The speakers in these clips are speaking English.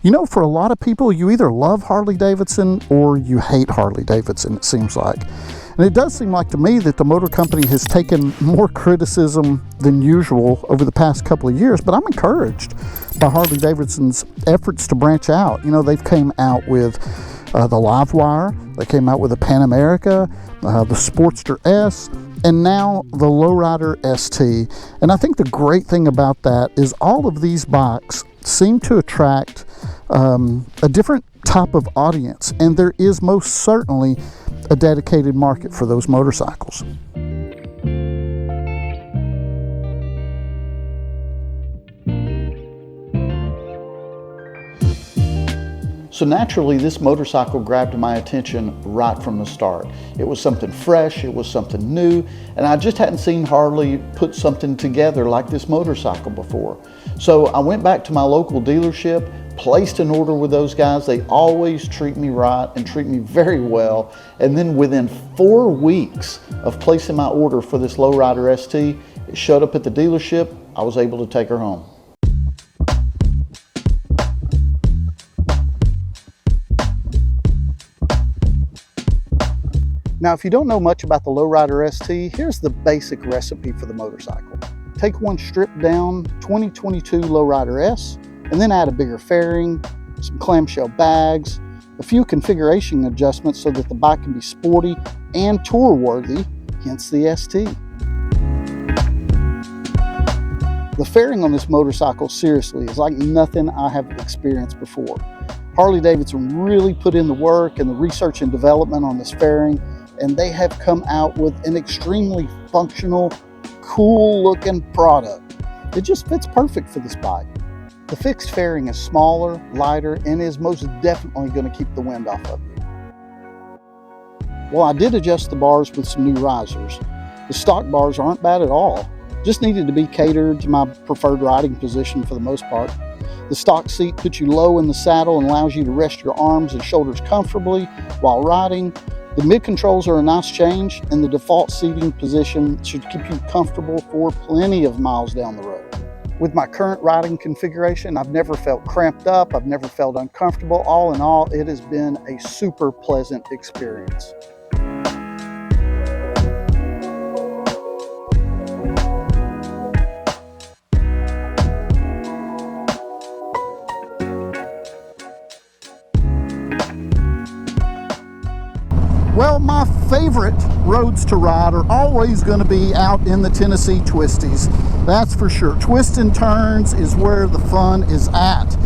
You know, for a lot of people, you either love Harley Davidson or you hate Harley Davidson, it seems like. And it does seem like to me that the motor company has taken more criticism than usual over the past couple of years, but I'm encouraged by Harley Davidson's efforts to branch out. You know, they've came out with the Livewire, they came out with the Pan America, the Sportster S, and now the Lowrider ST. And I think the great thing about that is all of these bikes seem to attract a different type of audience, and there is most certainly a dedicated market for those motorcycles. So naturally, this motorcycle grabbed my attention right from the start. It was something fresh, it was something new, and I just hadn't seen Harley put something together like this motorcycle before. So I went back to my local dealership, placed an order with those guys. They always treat me right and treat me very well. And then within 4 weeks of placing my order for this Lowrider ST, it showed up at the dealership. I was able to take her home. Now, if you don't know much about the Lowrider ST, here's the basic recipe for the motorcycle. Take one stripped down 2022 Lowrider S, and then add a bigger fairing, some clamshell bags, a few configuration adjustments so that the bike can be sporty and tour worthy, hence the ST. The fairing on this motorcycle, seriously, is like nothing I have experienced before. Harley Davidson really put in the work and the research and development on this fairing, and they have come out with an extremely functional, cool looking product. It just fits perfect for this bike. The fixed fairing is smaller, lighter, and is most definitely going to keep the wind off of you. Well, I did adjust the bars with some new risers. The stock bars aren't bad at all, just needed to be catered to my preferred riding position for the most part. The stock seat puts you low in the saddle and allows you to rest your arms and shoulders comfortably while riding. The mid controls are a nice change, and the default seating position should keep you comfortable for plenty of miles down the road. With my current riding configuration, I've never felt cramped up, I've never felt uncomfortable. All in all, it has been a super pleasant experience. Well, my favorite roads to ride are always going to be out in the Tennessee twisties. That's for sure. Twists and turns is where the fun is at.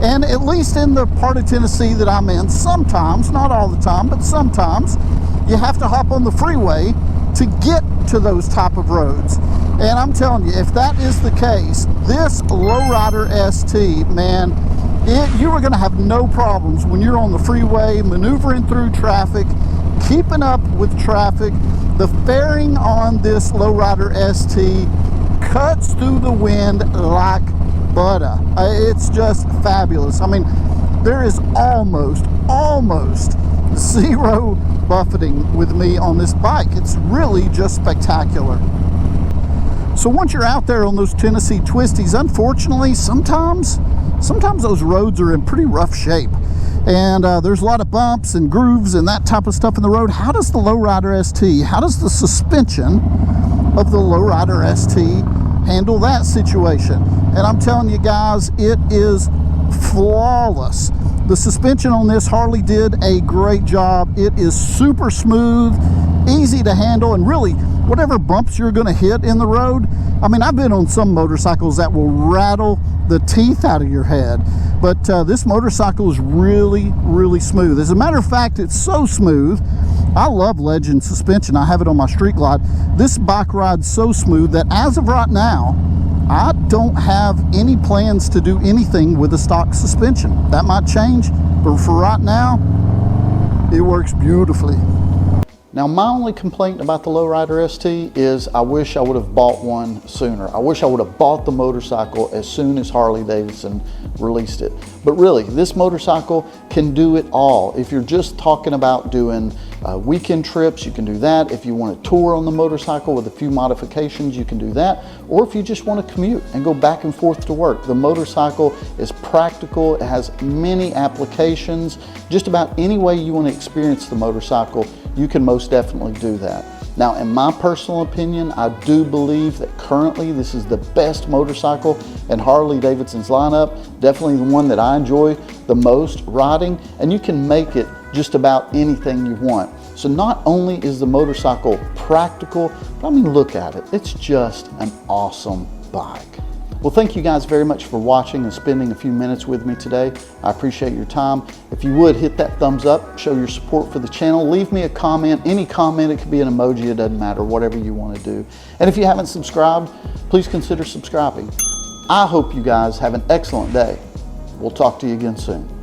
And at least in the part of Tennessee that I'm in, sometimes, not all the time, but sometimes, you have to hop on the freeway to get to those type of roads. And I'm telling you, if that is the case, this Lowrider ST, man, you are going to have no problems when you're on the freeway maneuvering through traffic, keeping up with traffic. The fairing on this Lowrider ST cuts through the wind like butter. It's just fabulous. I mean, there is almost zero buffeting with me on this bike. It's really just spectacular. So once you're out there on those Tennessee twisties, unfortunately, sometimes those roads are in pretty rough shape. And there's a lot of bumps and grooves and that type of stuff in the road. How does the Lowrider ST, how does the suspension of the Lowrider ST handle that situation? And I'm telling you guys, it is flawless. The suspension on this, Harley did a great job. It is super smooth, easy to handle, and really, whatever bumps you're gonna hit in the road, I mean, I've been on some motorcycles that will rattle the teeth out of your head, but this motorcycle is really, really smooth. As a matter of fact, it's so smooth. I love Legend suspension. I have it on my Street Glide. This bike rides so smooth that as of right now, I don't have any plans to do anything with the stock suspension. That might change, but for right now, it works beautifully. Now, my only complaint about the Lowrider ST is I wish I would have bought one sooner. I wish I would have bought the motorcycle as soon as Harley Davidson released it. But really, this motorcycle can do it all. If you're just talking about doing weekend trips, you can do that. If you want to tour on the motorcycle with a few modifications, you can do that. Or if you just want to commute and go back and forth to work, the motorcycle is practical. It has many applications. Just about any way you want to experience the motorcycle, you can most definitely do that. Now, in my personal opinion, I do believe that currently this is the best motorcycle in Harley Davidson's lineup. Definitely the one that I enjoy the most riding, and you can make it just about anything you want. So not only is the motorcycle practical, but I mean, look at it. It's just an awesome bike. Well, thank you guys very much for watching and spending a few minutes with me today. I appreciate your time. If you would, hit that thumbs up, show your support for the channel. Leave me a comment, any comment. It could be an emoji, it doesn't matter, whatever you want to do. And if you haven't subscribed, please consider subscribing. I hope you guys have an excellent day. We'll talk to you again soon.